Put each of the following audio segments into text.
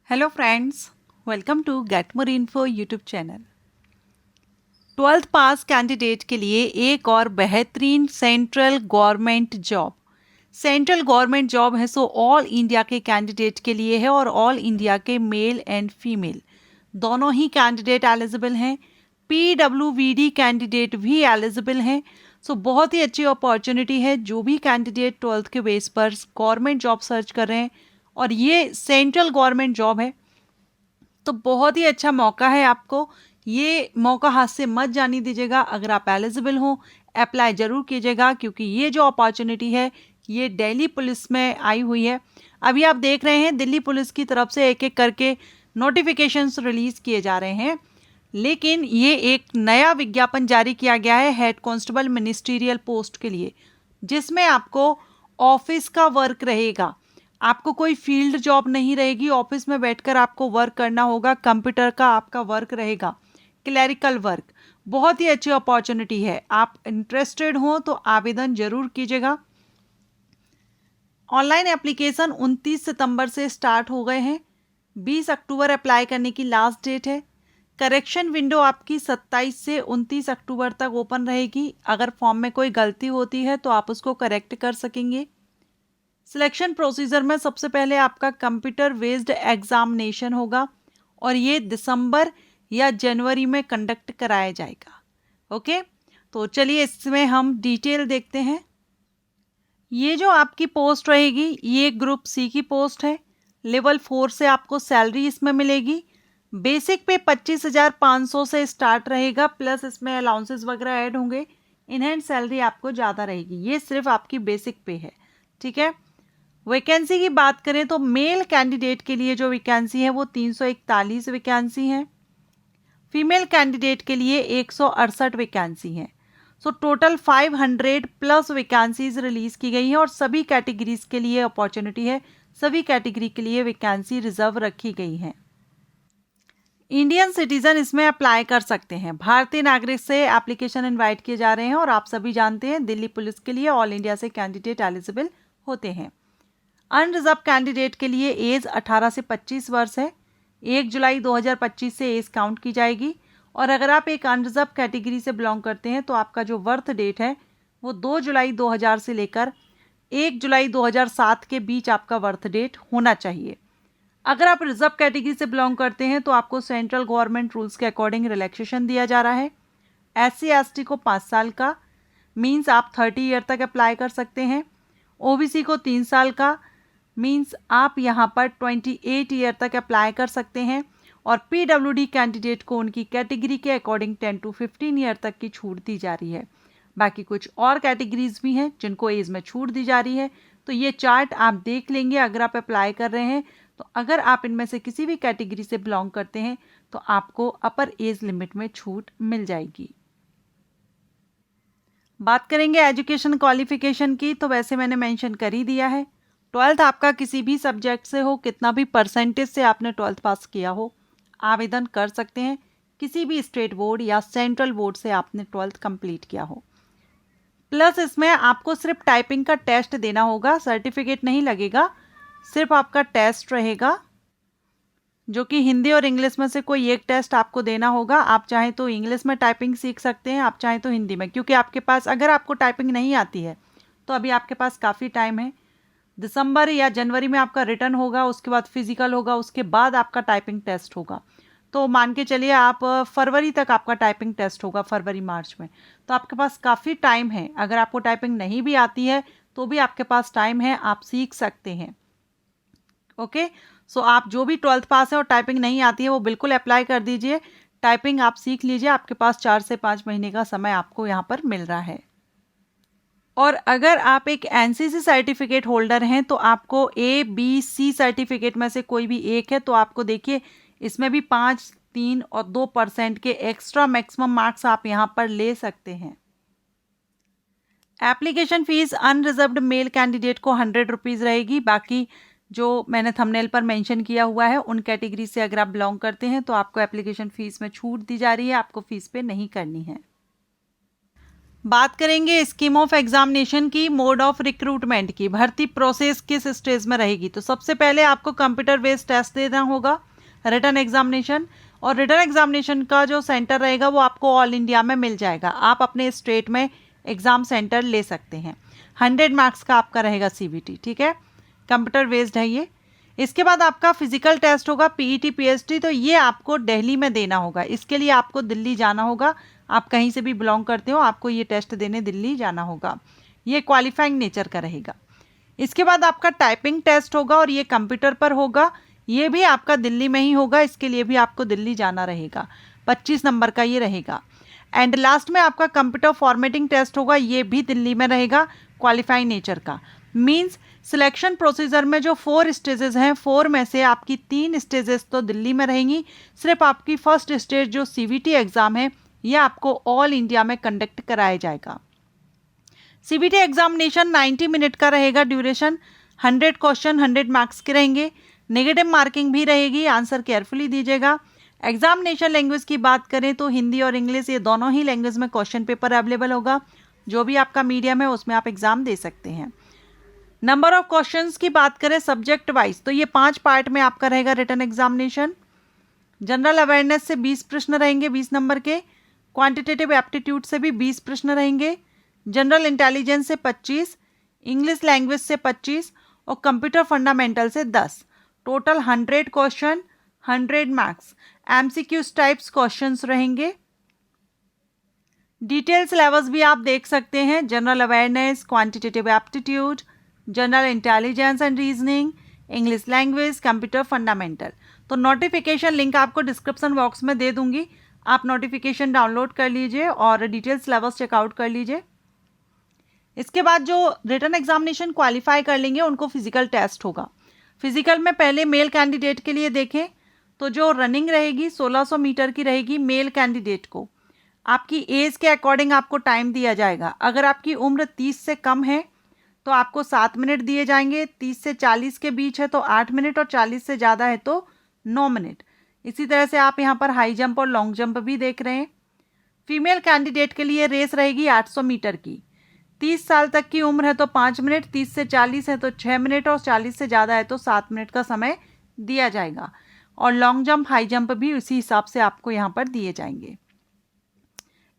Hello friends, welcome to get more info YouTube channel. 12th pass candidate के लिए एक और बेहतरीन सेंट्रल गवर्नमेंट जॉब है। सो ऑल इंडिया के कैंडिडेट के लिए है और ऑल इंडिया के मेल एंड फीमेल दोनों ही कैंडिडेट एलिजिबल हैं। PWVD कैंडिडेट भी एलिजिबल हैं। सो बहुत ही अच्छी अपॉर्चुनिटी है। जो भी कैंडिडेट 12th के बेस पर गवर्नमेंट जॉब सर्च कर रहे हैं और ये सेंट्रल गवर्नमेंट जॉब है तो बहुत ही अच्छा मौका है आपको। ये मौका हाथ से मत जाने दीजिएगा। अगर आप एलिजिबल हो अप्लाई ज़रूर कीजिएगा, क्योंकि ये जो अपॉर्चुनिटी है ये दिल्ली पुलिस में आई हुई है। अभी आप देख रहे हैं दिल्ली पुलिस की तरफ से एक एक करके नोटिफिकेशंस रिलीज़ किए जा रहे हैं, लेकिन ये एक नया विज्ञापन जारी किया गया है हेड कांस्टेबल मिनिस्ट्रियल पोस्ट के लिए, जिसमें आपको ऑफिस का वर्क रहेगा। आपको कोई फील्ड जॉब नहीं रहेगी, ऑफिस में बैठकर आपको वर्क करना होगा, कंप्यूटर का आपका वर्क रहेगा, क्लैरिकल वर्क। बहुत ही अच्छी अपॉर्चुनिटी है। आप इंटरेस्टेड हो तो आवेदन जरूर कीजिएगा। ऑनलाइन एप्लीकेशन 29 सितंबर से स्टार्ट हो गए हैं। 20 अक्टूबर अप्लाई करने की लास्ट डेट है। करेक्शन विंडो आपकी 27 से 29 अक्टूबर तक ओपन रहेगी। अगर फॉर्म में कोई गलती होती है तो आप उसको करेक्ट कर सकेंगे। सिलेक्शन प्रोसीजर में सबसे पहले आपका कंप्यूटर बेस्ड एग्जामिनेशन होगा और ये दिसंबर या जनवरी में कंडक्ट कराया जाएगा। ओके, तो चलिए इसमें हम डिटेल देखते हैं। ये जो आपकी पोस्ट रहेगी ये ग्रुप सी की पोस्ट है। लेवल 4 से आपको सैलरी इसमें मिलेगी। बेसिक पे 25,500 से स्टार्ट रहेगा, प्लस इसमें अलाउंसेस वगैरह ऐड होंगे। इन हैंड सैलरी आपको ज़्यादा रहेगी। ये सिर्फ आपकी बेसिक पे है, ठीक है। वैकेंसी की बात करें तो मेल कैंडिडेट के लिए जो वैकेंसी है वो 341 वैकेंसी है। फीमेल कैंडिडेट के लिए 168 वैकेंसी है। So total 500 plus vacancies release की गई हैं और सभी कैटेगरीज के लिए अपॉर्चुनिटी है। सभी कैटेगरी के लिए वैकेंसी रिजर्व रखी गई है। इंडियन सिटीजन इसमें अप्लाई कर सकते हैं। भारतीय नागरिक से एप्लीकेशन इनवाइट किए जा रहे हैं और आप सभी जानते हैं दिल्ली पुलिस के लिए ऑल इंडिया से कैंडिडेट एलिजिबल होते हैं। अनरिजर्व कैंडिडेट के लिए एज 18 से 25 वर्ष है। 1 जुलाई 2025 से एज काउंट की जाएगी और अगर आप एक अनरिजर्व कैटेगरी से बिलोंग करते हैं तो आपका जो बर्थ डेट है वो 2 जुलाई 2000 से लेकर 1 जुलाई 2007 के बीच आपका बर्थ डेट होना चाहिए। अगर आप रिजर्व कैटेगरी से बिलोंग करते हैं तो आपको सेंट्रल गवर्नमेंट रूल्स के अकॉर्डिंग रिलैक्सेशन दिया जा रहा है। SC/ST को 5 साल का, मीन्स आप 30 ईयर तक अप्लाई कर सकते हैं। OBC को 3 साल का, मीन्स आप यहाँ पर 28 ईयर तक अप्लाई कर सकते हैं। और PWD कैंडिडेट को उनकी कैटेगरी के अकॉर्डिंग 10 to 15 ईयर तक की छूट दी जा रही है। बाकी कुछ और कैटेगरीज भी हैं जिनको एज में छूट दी जा रही है, तो ये चार्ट आप देख लेंगे अगर आप अप्लाई कर रहे हैं। तो अगर आप इनमें से किसी भी कैटेगरी से बिलोंग करते हैं तो आपको अपर एज लिमिट में छूट मिल जाएगी। बात करेंगे एजुकेशन क्वालिफिकेशन की, तो वैसे मैंने मेंशन कर ही दिया है। 12th आपका किसी भी सब्जेक्ट से हो, कितना भी परसेंटेज से आपने 12th पास किया हो, आवेदन कर सकते हैं। किसी भी स्टेट बोर्ड या सेंट्रल बोर्ड से आपने 12th कंप्लीट किया हो। प्लस इसमें आपको सिर्फ टाइपिंग का टेस्ट देना होगा, सर्टिफिकेट नहीं लगेगा, सिर्फ आपका टेस्ट रहेगा जो कि हिंदी और इंग्लिश में से कोई एक टेस्ट आपको देना होगा। आप चाहें तो इंग्लिश में टाइपिंग सीख सकते हैं, आप चाहें तो हिंदी में, क्योंकि आपके पास अगर आपको टाइपिंग नहीं आती है तो अभी आपके पास काफ़ी टाइम है। दिसंबर या जनवरी में आपका रिटर्न होगा, उसके बाद फिजिकल होगा, उसके बाद आपका टाइपिंग टेस्ट होगा। तो मान के चलिए आप फरवरी तक आपका टाइपिंग टेस्ट होगा, फरवरी मार्च में। तो आपके पास काफ़ी टाइम है। अगर आपको टाइपिंग नहीं भी आती है तो भी आपके पास टाइम है, आप सीख सकते हैं। ओके, सो आप जो भी 12th पास है और टाइपिंग नहीं आती है वो बिल्कुल अप्लाई कर दीजिए। टाइपिंग आप सीख लीजिए, आपके पास 4 से 5 महीने का समय आपको यहाँ पर मिल रहा है। और अगर आप एक NCC सर्टिफिकेट होल्डर हैं तो आपको ABC सर्टिफिकेट में से कोई भी एक है तो आपको देखिए इसमें भी 5, 3 और 2% के एक्स्ट्रा मैक्सिमम मार्क्स आप यहाँ पर ले सकते हैं। Application fees unreserved male candidate को 100 रुपीज़ रहेगी। बाकी जो मैंने थंबनेल पर मेंशन किया हुआ है उन कैटेगरी से अगर आप बिलोंग करते हैं तो आपको एप्लीकेशन फ़ीस में छूट दी जा रही है, आपको फ़ीस पे नहीं करनी है। बात करेंगे स्कीम ऑफ एग्जामिनेशन की, मोड ऑफ रिक्रूटमेंट की, भर्ती प्रोसेस किस स्टेज में रहेगी। तो सबसे पहले आपको कंप्यूटर बेस्ड टेस्ट देना होगा, रिटन एग्जामिनेशन, और रिटन एग्जामिनेशन का जो सेंटर रहेगा वो आपको ऑल इंडिया में मिल जाएगा। आप अपने स्टेट में एग्ज़ाम सेंटर ले सकते हैं। 100 मार्क्स का आपका रहेगा CBT, ठीक है, कंप्यूटर बेस्ड है ये। इसके बाद आपका फिजिकल टेस्ट होगा PET PST, तो ये आपको दिल्ली में देना होगा। इसके लिए आपको दिल्ली जाना होगा। आप कहीं से भी बिलोंग करते हो, आपको ये टेस्ट देने दिल्ली जाना होगा। ये क्वालिफाइंग नेचर का रहेगा। इसके बाद आपका टाइपिंग टेस्ट होगा और ये कंप्यूटर पर होगा। ये भी आपका दिल्ली में ही होगा, इसके लिए भी आपको दिल्ली जाना रहेगा। 25 नंबर का ये रहेगा। एंड लास्ट में आपका कंप्यूटर फॉर्मेटिंग टेस्ट होगा, ये भी दिल्ली में रहेगा, क्वालिफाइंग नेचर का। मीन्स सिलेक्शन प्रोसीजर में जो 4 स्टेजेस हैं, 4 में से आपकी 3 स्टेजेस तो दिल्ली में रहेंगी। सिर्फ आपकी फर्स्ट स्टेज जो CBT एग्ज़ाम है ये आपको ऑल इंडिया में कंडक्ट कराया जाएगा। CBT एग्जामिनेशन 90 मिनट का रहेगा ड्यूरेशन। 100 क्वेश्चन 100 मार्क्स के रहेंगे। नेगेटिव मार्किंग भी रहेगी, आंसर केयरफुली दीजिएगा। एग्जामिनेशन लैंग्वेज की बात करें तो हिंदी और इंग्लिश, ये दोनों ही लैंग्वेज में क्वेश्चन पेपर अवेलेबल होगा। जो भी आपका मीडियम है उसमें आप एग्ज़ाम दे सकते हैं। नंबर ऑफ क्वेश्चंस की बात करें सब्जेक्ट वाइज, तो ये 5 पार्ट में आपका रहेगा रिटन एग्जामिनेशन। जनरल अवेयरनेस से 20 प्रश्न रहेंगे 20 नंबर के। क्वांटिटेटिव एप्टीट्यूड से भी 20 प्रश्न रहेंगे। जनरल इंटेलिजेंस से 25, इंग्लिश लैंग्वेज से 25 और कंप्यूटर फंडामेंटल से 10। Total 100 question 100 marks. MCQs types questions रहेंगे। डिटेल सिलेबस भी आप देख सकते हैं। General awareness, quantitative aptitude, general intelligence and reasoning, English language, computer fundamental. तो नोटिफिकेशन लिंक आपको डिस्क्रिप्शन बॉक्स में दे दूंगी, आप नोटिफिकेशन डाउनलोड कर लीजिए और डिटेल सिलेबस चेकआउट कर लीजिए। इसके बाद जो रिटन एग्जामिनेशन क्वालिफाई कर लेंगे उनको फिजिकल टेस्ट होगा। फिजिकल में पहले मेल कैंडिडेट के लिए देखें तो जो रनिंग रहेगी 1600 मीटर की रहेगी मेल कैंडिडेट को। आपकी एज के अकॉर्डिंग आपको टाइम दिया जाएगा। अगर आपकी उम्र 30 से कम है तो आपको 7 मिनट दिए जाएंगे, 30 से 40 के बीच है तो 8 मिनट और 40 से ज़्यादा है तो 9 मिनट। इसी तरह से आप यहाँ पर हाई जंप और लॉन्ग जंप भी देख रहे हैं। फीमेल कैंडिडेट के लिए रेस रहेगी 800 मीटर की। 30 साल तक की उम्र है तो 5 मिनट, 30 से 40 है तो 6 मिनट और 40 से ज़्यादा है तो 7 मिनट का समय दिया जाएगा। और लॉन्ग जंप हाई जंप भी उसी हिसाब से आपको यहाँ पर दिए जाएंगे।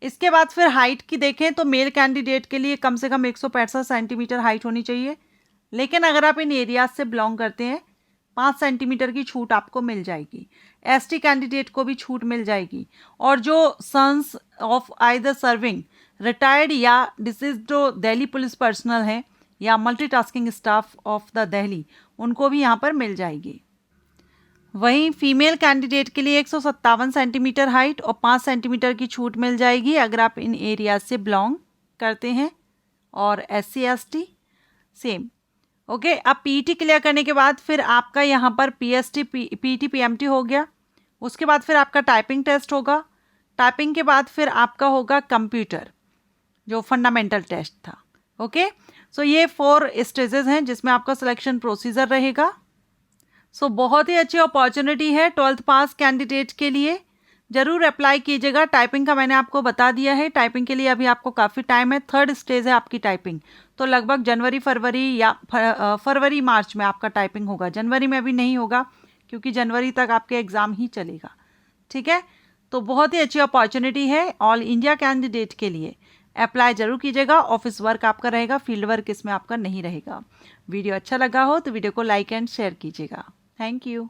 इसके बाद फिर हाइट की देखें तो मेल कैंडिडेट के लिए कम से कम 165 सेंटीमीटर हाइट होनी चाहिए। लेकिन अगर आप इन एरियाज से बिलोंग करते हैं 5 सेंटीमीटर की छूट आपको मिल जाएगी। ST कैंडिडेट को भी छूट मिल जाएगी। और जो sons of either serving retired या डिसीज्ड जो दिल्ली पुलिस पर्सनल हैं या multitasking staff of the Delhi, उनको भी यहाँ पर मिल जाएगी। वहीं फीमेल कैंडिडेट के लिए 157 सेंटीमीटर हाइट और 5 सेंटीमीटर की छूट मिल जाएगी अगर आप इन एरियाज से बिलोंग करते हैं। और SC ST सेम। ओके, अब PET क्लियर करने के बाद फिर आपका यहाँ पर PST PET PMT हो गया। उसके बाद फिर आपका टाइपिंग टेस्ट होगा। टाइपिंग के बाद फिर आपका होगा कंप्यूटर जो फंडामेंटल टेस्ट था। ओके, सो ये 4 स्टेजेस हैं जिसमें आपका सिलेक्शन प्रोसीजर रहेगा। सो बहुत ही अच्छी अपॉर्चुनिटी है 12th पास कैंडिडेट के लिए, ज़रूर अप्लाई कीजिएगा। टाइपिंग का मैंने आपको बता दिया है। टाइपिंग के लिए अभी आपको काफ़ी टाइम है। 3rd स्टेज है आपकी टाइपिंग, तो लगभग जनवरी फरवरी या फरवरी मार्च में आपका टाइपिंग होगा। जनवरी में अभी नहीं होगा क्योंकि जनवरी तक आपके एग्ज़ाम ही चलेगा। ठीक है, तो बहुत ही अच्छी अपॉर्चुनिटी है ऑल इंडिया कैंडिडेट के लिए। अप्लाई जरूर कीजिएगा। ऑफिस वर्क आपका रहेगा, फील्ड वर्क इसमें आपका नहीं रहेगा। वीडियो अच्छा लगा हो तो वीडियो को लाइक एंड शेयर कीजिएगा। Thank you.